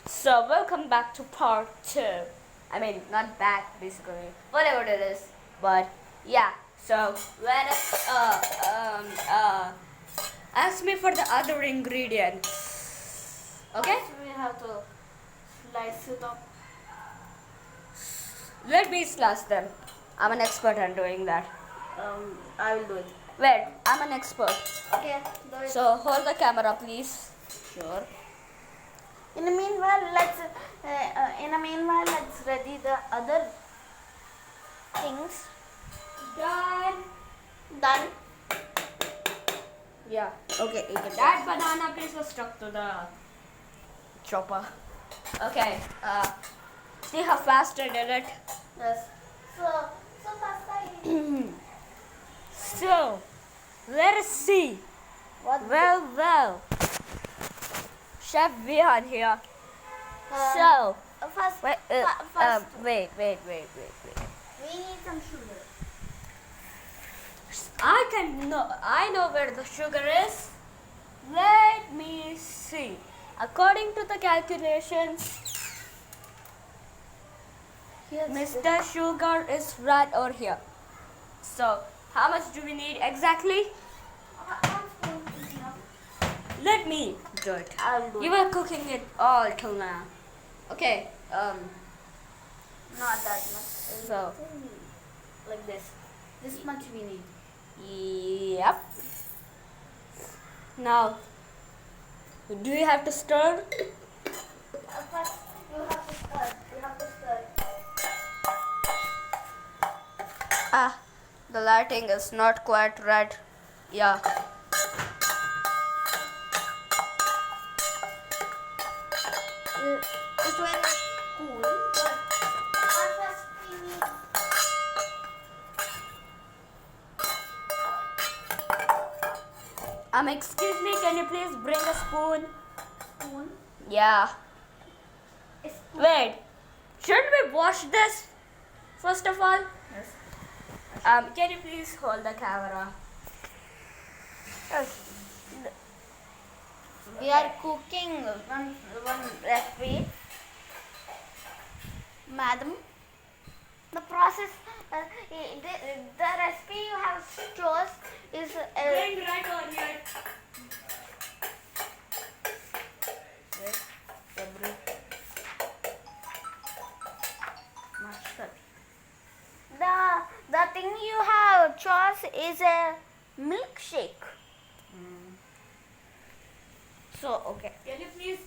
So welcome back to part 2. I mean, not back basically, whatever it is. But yeah, so let us ask me for the other ingredients. Okay? So we have to slice it up. Let me slice them. I'm an expert at doing that. I will do it. Wait, I'm an expert. Okay, do it. So hold the camera, please. Sure. In the meanwhile, let's ready the other things. Done. Done. Yeah. Okay. You can That banana piece was stuck to the chopper. Okay. See how fast I did it. Yes. So fast I. So, let us see. What? Well. Chef Vihaan here. First. Wait. We need some sugar. I know where the sugar is. Let me see. According to the calculations, Yes. Mr. Sugar is right over here. So, how much do we need exactly? Let me do it. I'll do You it. were cooking it all till now. Okay. Not that much. So, Like this. This much we need. yep. Now, do you have to stir? First, you have to stir. The lighting is not quite right. Yeah. It's very cool. But first we need. Excuse me, can you please bring a spoon? Spoon. Yeah. A spoon. Wait, shouldn't we wash this first of all? Yes. Can you please hold the camera? We are cooking one recipe, madam. The process, the recipe you have chose is Bring right on here. the thing you have chose is a milkshake. So okay. Can you please